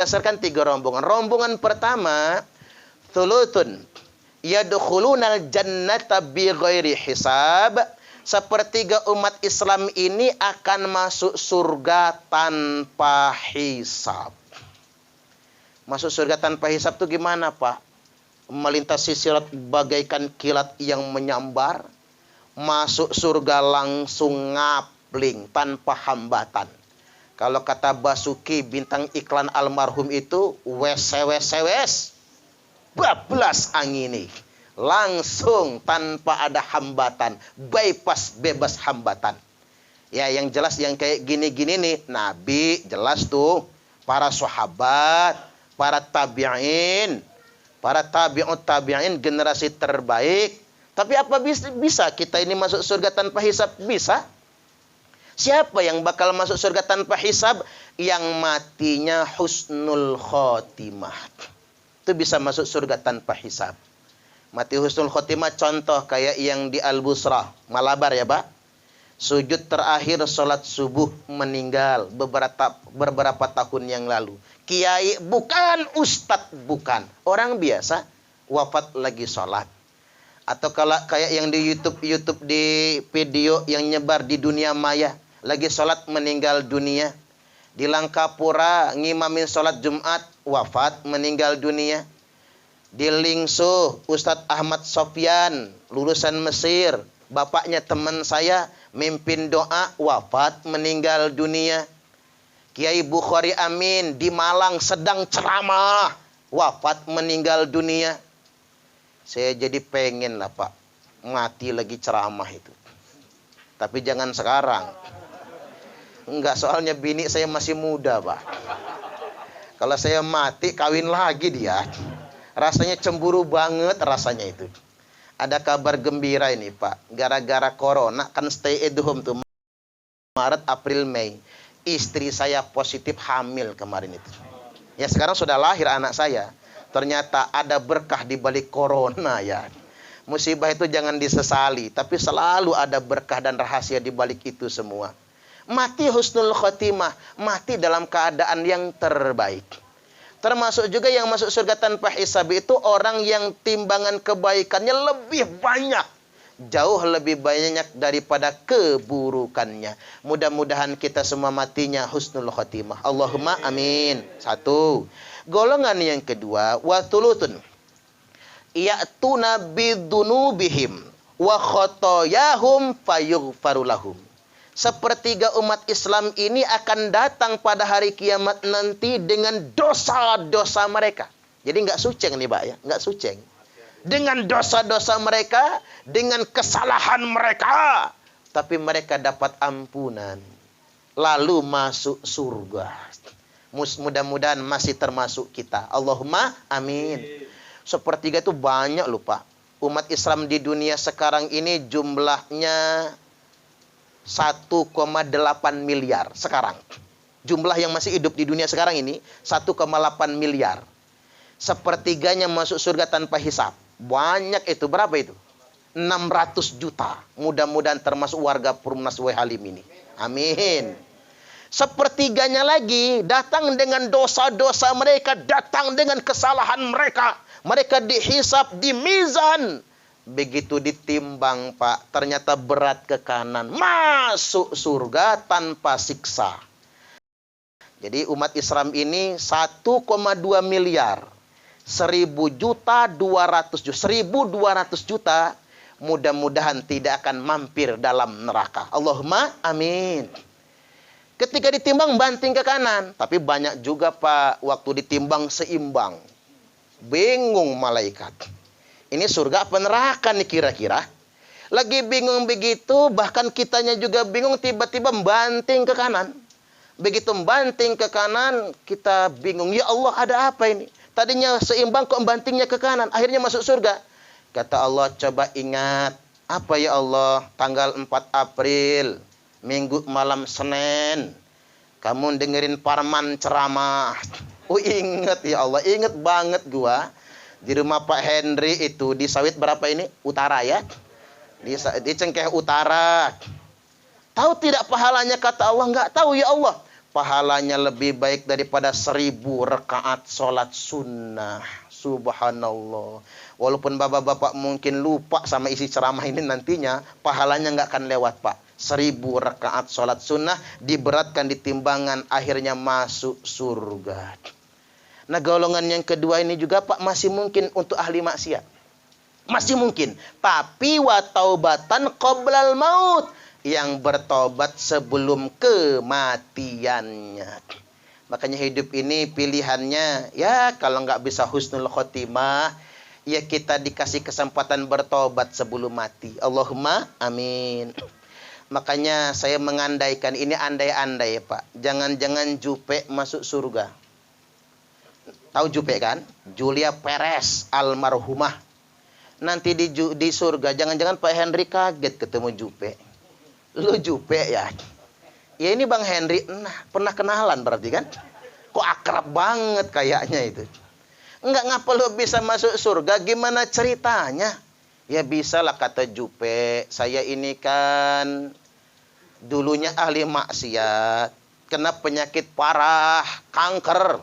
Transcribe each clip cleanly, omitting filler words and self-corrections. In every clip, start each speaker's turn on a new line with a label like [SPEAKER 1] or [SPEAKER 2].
[SPEAKER 1] berdasarkan 3 rombongan. Rombongan pertama, thuluthun yadkhulunal jannata bighairi hisab. Sepertiga umat Islam ini akan masuk surga tanpa hisab. Masuk surga tanpa hisab itu gimana, Pak? Melintasi sirat bagaikan kilat yang menyambar. Masuk surga langsung ngapling tanpa hambatan. Kalau kata Basuki, bintang iklan almarhum itu, wes, bablas angin. Langsung tanpa ada hambatan, bypass bebas hambatan. Ya, yang jelas yang kayak gini-gini nih, Nabi jelas tuh, para sahabat, para tabi'in, para tabi'in generasi terbaik. Tapi apa bisa kita ini masuk surga tanpa hisab? Bisa. Siapa yang bakal masuk surga tanpa hisab? Yang matinya husnul khotimah. Itu bisa masuk surga tanpa hisab. Mati husnul khotimah contoh kayak yang di Al-Busrah, Malabar ya Pak. Sujud terakhir sholat subuh meninggal beberapa tahun yang lalu. Kiai bukan, ustadz bukan. Orang biasa wafat lagi sholat. Atau kalau kayak yang di YouTube di video yang nyebar di dunia maya. Lagi sholat meninggal dunia. Di Langkapura ngimamin sholat Jumat wafat meninggal dunia. Di Lingso, Ustadz Ahmad Sofyan, lulusan Mesir, bapaknya teman saya, mimpin doa, wafat, meninggal dunia. Kiai Bukhari Amin, di Malang sedang ceramah, wafat, meninggal dunia. Saya jadi pengen lah Pak, mati lagi ceramah itu. Tapi jangan sekarang. Enggak, soalnya bini saya masih muda Pak. Kalau saya mati, kawin lagi dia. Rasanya cemburu banget rasanya itu. Ada kabar gembira ini Pak. Gara-gara corona kan stay at home tuh. Maret, April, Mei. Istri saya positif hamil kemarin itu. Ya sekarang sudah lahir anak saya. Ternyata ada berkah di balik corona ya. Musibah itu jangan disesali. Tapi selalu ada berkah dan rahasia di balik itu semua. Mati husnul khotimah. Mati dalam keadaan yang terbaik. Termasuk juga yang masuk surga tanpa hisab itu orang yang timbangan kebaikannya lebih banyak. Jauh lebih banyak daripada keburukannya. Mudah-mudahan kita semua matinya husnul khotimah. Allahumma amin. 1. Golongan yang kedua. Wa thuluthun ya'tuna bidunubihim wa khotoyahum fayughfaru lahum. Sepertiga umat Islam ini akan datang pada hari kiamat nanti dengan dosa-dosa mereka. Jadi nggak suceng nih Pak ya, nggak suceng. Dengan dosa-dosa mereka, dengan kesalahan mereka, tapi mereka dapat ampunan, lalu masuk surga. Mudah-mudahan masih termasuk kita. Allahumma amin. Sepertiga itu banyak loh Pak. Umat Islam di dunia sekarang ini jumlahnya 1,8 miliar sekarang. Jumlah yang masih hidup di dunia sekarang ini 1,8 miliar. Sepertiganya masuk surga tanpa hisab. Banyak itu. Berapa itu? 600 juta. Mudah-mudahan termasuk warga Perumnas W Halim ini. Amin. Sepertiganya lagi datang dengan dosa-dosa mereka, datang dengan kesalahan mereka. Mereka dihisab, di mizan. Begitu ditimbang Pak, ternyata berat ke kanan. Masuk surga tanpa siksa. Jadi umat Islam ini 1,2 miliar. 1.000 juta 200 juta. 1.200 juta. Mudah-mudahan tidak akan mampir dalam neraka. Allahumma amin. Ketika ditimbang banting ke kanan. Tapi banyak juga Pak, waktu ditimbang seimbang. Bingung malaikat. Ini surga apa neraka nih kira-kira? Lagi bingung begitu, bahkan kitanya juga bingung, tiba-tiba banting ke kanan. Begitu banting ke kanan, kita bingung. Ya Allah, ada apa ini? Tadinya seimbang kok bantingnya ke kanan. Akhirnya masuk surga. Kata Allah, coba ingat. Apa ya Allah? Tanggal 4 April. Minggu malam Senin. Kamu dengerin Parman ceramah. Oh ingat ya Allah. Ingat banget gua. Di rumah Pak Henry itu di Sawit berapa ini? Utara ya. Di Cengkeh Utara. Tahu tidak pahalanya kata Allah? Enggak tahu ya Allah. pahalanya lebih baik daripada 1000 rakaat sholat sunnah. Subhanallah. Walaupun bapak-bapak mungkin lupa sama isi ceramah ini nantinya, pahalanya nggak akan lewat, Pak. 1000 rakaat sholat sunnah diberatkan di timbangan, akhirnya masuk surga. Nah, golongan yang kedua ini juga, Pak, masih mungkin untuk ahli maksiat. Masih mungkin. Tapi wa taubatan qoblal maut. Yang bertobat sebelum kematiannya. Makanya hidup ini pilihannya, ya kalau nggak bisa husnul khotimah, ya kita dikasih kesempatan bertobat sebelum mati. Allahumma amin. Makanya saya mengandaikan, ini andai-andai ya Pak. Jangan-jangan Jupe masuk surga. Tahu Jupe kan? Julia Perez almarhumah. Nanti di surga, jangan-jangan Pak Henry kaget ketemu Jupe. Lu Jupe ya? Ya ini Bang Henry, pernah kenalan berarti kan? Kok akrab banget kayaknya itu. Enggak, ngapa lu bisa masuk surga? Gimana ceritanya? Ya bisa lah kata Jupe. Saya ini kan dulunya ahli maksiat. Kena penyakit parah, kanker.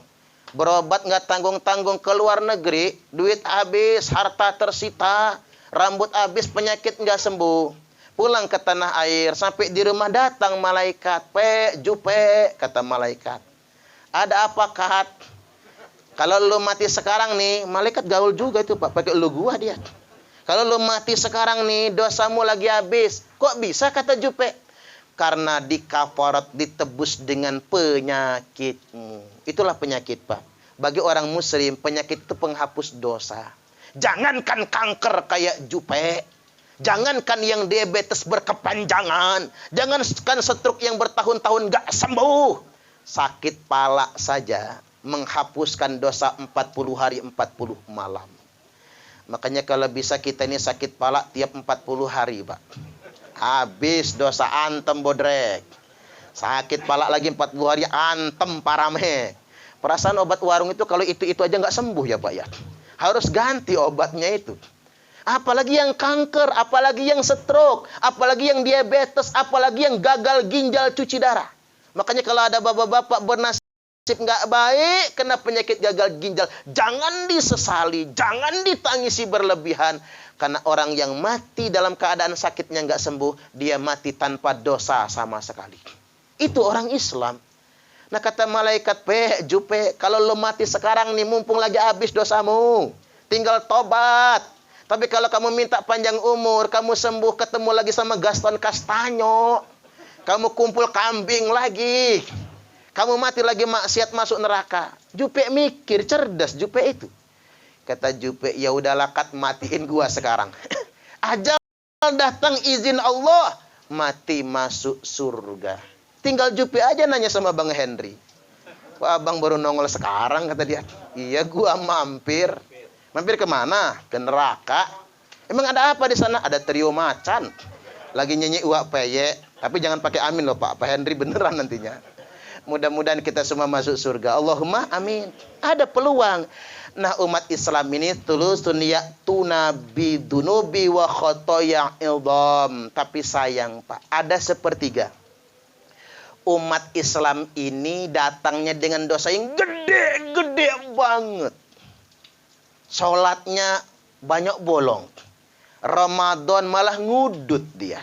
[SPEAKER 1] Berobat nggak tanggung-tanggung ke luar negeri. Duit habis, harta tersita. Rambut habis, penyakit nggak sembuh. Pulang ke tanah air, sampai di rumah datang malaikat. Jupe, kata malaikat. Ada apa, Kat? Kalau lu mati sekarang nih, malaikat gaul juga itu Pak, pakai lu gua dia. Kalau lu mati sekarang nih, dosamu lagi habis. Kok bisa, kata Jupe? Karena dikafarat, ditebus dengan penyakitmu. Itulah penyakit, Pak. Bagi orang muslim, penyakit itu penghapus dosa. Jangankan kanker kayak Jupe. Jangankan yang diabetes berkepanjangan. Jangankan stroke yang bertahun-tahun gak sembuh. Sakit pala saja menghapuskan dosa 40 hari 40 malam. Makanya kalau bisa kita ini sakit pala tiap 40 hari, Pak. Habis dosa antem bodrek. Sakit pala lagi 40 hari antem parame. Perasaan obat warung itu kalau itu aja gak sembuh ya Pak ya. Harus ganti obatnya itu. Apalagi yang kanker, apalagi yang stroke, apalagi yang diabetes, apalagi yang gagal ginjal cuci darah. Makanya kalau ada bapak-bapak bernasib nggak baik, kena penyakit gagal ginjal, jangan disesali, jangan ditangisi berlebihan. Karena orang yang mati dalam keadaan sakitnya nggak sembuh, dia mati tanpa dosa sama sekali. Itu orang Islam. Nah kata malaikat, Jupe, kalau lo mati sekarang nih, mumpung lagi habis dosamu, tinggal tobat. Tapi kalau kamu minta panjang umur, kamu sembuh, ketemu lagi sama Gaston Castanyo, kamu kumpul kambing lagi, kamu mati lagi maksiat masuk neraka. Jupe mikir, cerdas Jupe itu. Kata Jupe, ya udahlah Kat, matiin gua sekarang. Ajal datang izin Allah, mati masuk surga. Tinggal Jupe aja nanya sama Bang Henry. Kok abang baru nongol sekarang, kata dia. Iya, gua mampir. Mampir kemana? Ke neraka. Emang ada apa di sana? Ada trio macan. Lagi nyanyi uak peye. Tapi jangan pakai amin loh Pak. Pak Henry beneran nantinya. Mudah-mudahan kita semua masuk surga. Allahumma amin. Ada peluang. Nah umat Islam ini tulusun ya'tuna bidunubi wa khotoya idham. Tapi sayang Pak. Ada sepertiga. Umat Islam ini datangnya dengan dosa yang gede-gede banget. Sholatnya banyak bolong. Ramadan malah ngudut dia.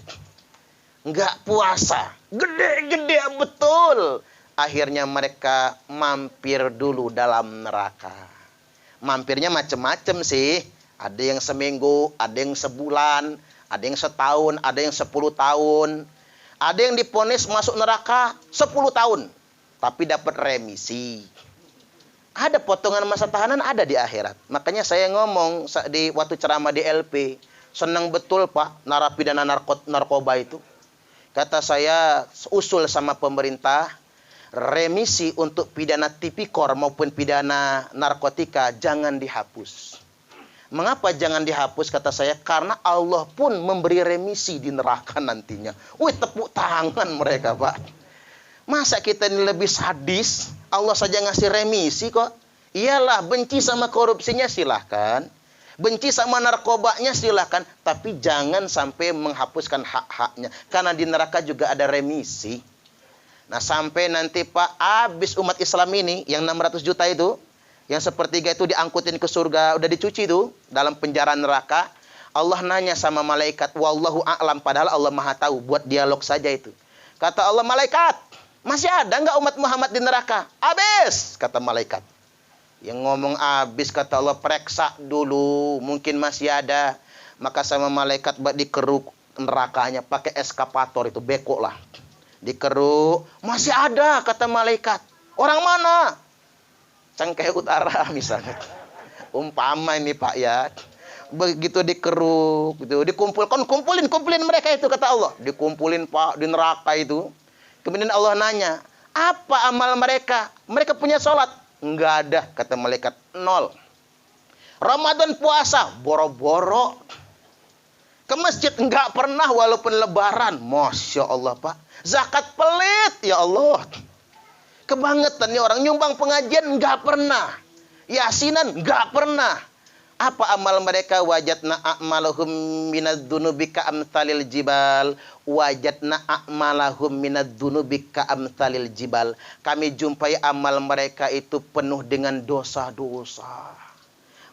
[SPEAKER 1] Nggak puasa. Gede-gede betul. Akhirnya mereka mampir dulu dalam neraka. Mampirnya macam-macam sih. Ada yang seminggu, ada yang sebulan, ada yang setahun, ada yang 10 tahun. Ada yang diponis masuk neraka 10 tahun. Tapi dapat remisi. Ada potongan masa tahanan ada di akhirat. Makanya saya ngomong di waktu ceramah di LP, senang betul Pak narapidana narkoba itu. Kata saya usul sama pemerintah, remisi untuk pidana tipikor maupun pidana narkotika jangan dihapus. Mengapa jangan dihapus kata saya? Karena Allah pun memberi remisi di neraka nantinya. Wih, tepuk tangan mereka Pak. Masa kita ini lebih sadis? Allah saja ngasih remisi kok. Iyalah, benci sama korupsinya silahkan. Benci sama narkobanya silahkan. Tapi jangan sampai menghapuskan hak-haknya. Karena di neraka juga ada remisi. Nah, sampai nanti Pak, habis umat Islam ini, yang 600 juta itu, yang sepertiga itu diangkutin ke surga, udah dicuci tuh, dalam penjara neraka. Allah nanya sama malaikat, wallahu a'lam, padahal Allah maha tahu, buat dialog saja itu. Kata Allah, malaikat, masih ada nggak umat Muhammad di neraka? Habis, kata malaikat. Yang ngomong habis, kata Allah, periksa dulu, mungkin masih ada. Maka sama malaikat dikeruk nerakanya, pakai eskapator itu, beko lah. Dikeruk, masih ada, kata malaikat. Orang mana? Cengkeh Utara misalnya. Umpama ini Pak ya. Begitu dikeruk, gitu, kumpulin mereka itu, kata Allah. Dikumpulin Pak di neraka itu. Kemudian Allah nanya, apa amal mereka? Mereka punya sholat? Enggak ada, kata malaikat, 0. Ramadan puasa, boro-boro. Ke masjid enggak pernah walaupun lebaran. Masya Allah Pak. Zakat pelit, ya Allah. Kebangetan nih orang, nyumbang pengajian enggak pernah. Yasinan enggak pernah. Apa amal mereka? Wajadna a'malahum minadz-dzunubi ka'amtsalil jibal. Wajadna a'malahum minadz-dzunubi ka'amtsalil jibal. Kami jumpai amal mereka itu penuh dengan dosa-dosa.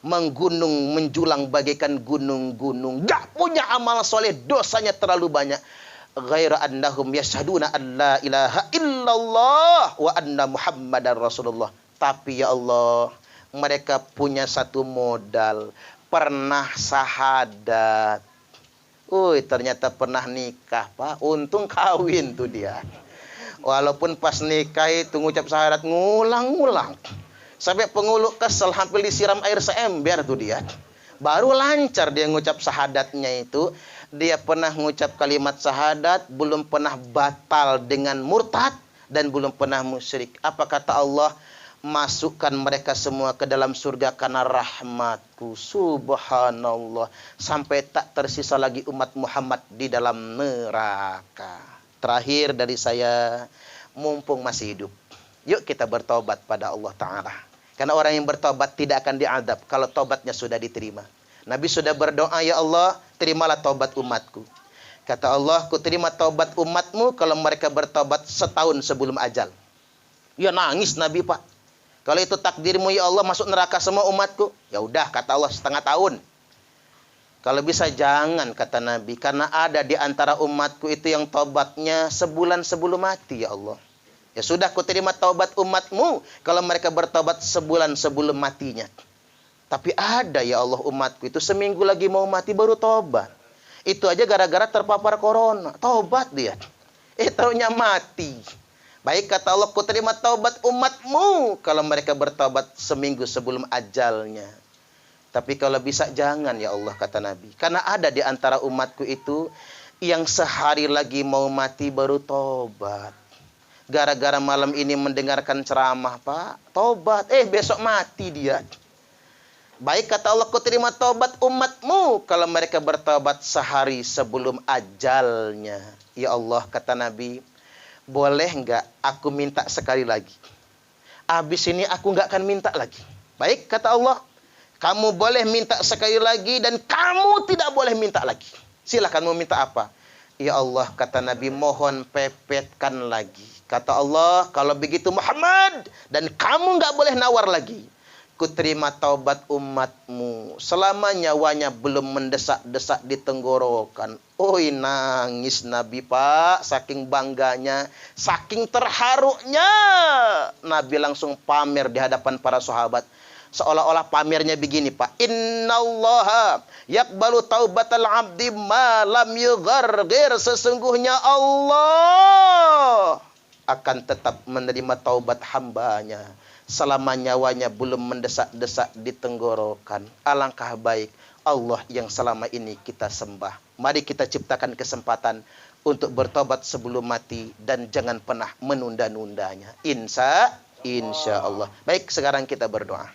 [SPEAKER 1] Menggunung, menjulang bagaikan gunung-gunung. Gak punya amal soleh, dosanya terlalu banyak. Ghaira annahum yashhaduna an la ilaha illallah wa anna muhammadar rasulullah. Tapi ya Allah, mereka punya satu modal, pernah syahadat. Ternyata pernah nikah, Pak. Untung kawin tuh dia. Walaupun pas nikah itu ngucap syahadat ngulang-ngulang. Sampai pengulu kesel, hampir disiram air seember tuh dia. Baru lancar dia ngucap syahadatnya itu. Dia pernah ngucap kalimat syahadat, belum pernah batal dengan murtad, dan belum pernah musyrik. Apa kata Allah? Masukkan mereka semua ke dalam surga karena rahmatku. Subhanallah. Sampai tak tersisa lagi umat Muhammad di dalam neraka. Terakhir dari saya, mumpung masih hidup, yuk kita bertobat pada Allah Ta'ala. Karena orang yang bertobat tidak akan diadab kalau tobatnya sudah diterima. Nabi sudah berdoa, ya Allah, terimalah tobat umatku. Kata Allah, ku terima tobat umatmu kalau mereka bertobat setahun sebelum ajal. Ya nangis Nabi Pak. Kalau itu takdirmu ya Allah masuk neraka semua umatku. Ya udah, kata Allah, setengah tahun. Kalau bisa jangan, kata Nabi. Karena ada di antara umatku itu yang tobatnya sebulan sebelum mati ya Allah. Ya sudah, ku terima taubat umatmu kalau mereka bertobat sebulan sebelum matinya. Tapi ada ya Allah umatku itu seminggu lagi mau mati baru tobat. Itu aja gara-gara terpapar corona. Tobat dia. Taunya mati. Baik, kata Allah, ku terima taubat umatmu kalau mereka bertobat seminggu sebelum ajalnya. Tapi kalau bisa jangan ya Allah, kata Nabi. Karena ada di antara umatku itu yang sehari lagi mau mati baru tobat. Gara-gara malam ini mendengarkan ceramah, Pak, tobat. Besok mati dia. Baik, kata Allah, ku terima taubat umatmu kalau mereka bertobat sehari sebelum ajalnya. Ya Allah, kata Nabi, boleh enggak aku minta sekali lagi? Habis ini aku enggak akan minta lagi. Baik, kata Allah, kamu boleh minta sekali lagi dan kamu tidak boleh minta lagi. Silakan mau minta apa? Ya Allah, kata Nabi, mohon pepetkan lagi. Kata Allah, kalau begitu Muhammad, dan kamu enggak boleh nawar lagi. Ku terima taubat umatmu selama nyawanya belum mendesak-desak di tenggorokan. Nangis Nabi Pak, saking bangganya, saking terharunya. Nabi langsung pamer di hadapan para sahabat. Seolah-olah pamernya begini Pak. Innallaha yaqbalu taubatal abdi ma lam yughargir. Sesungguhnya Allah akan tetap menerima taubat hambanya selama nyawanya belum mendesak-desak di tenggorokan. Alangkah baik Allah yang selama ini kita sembah. Mari kita ciptakan kesempatan untuk bertobat sebelum mati dan jangan pernah menunda-nundanya. Insya Allah. Baik, sekarang kita berdoa.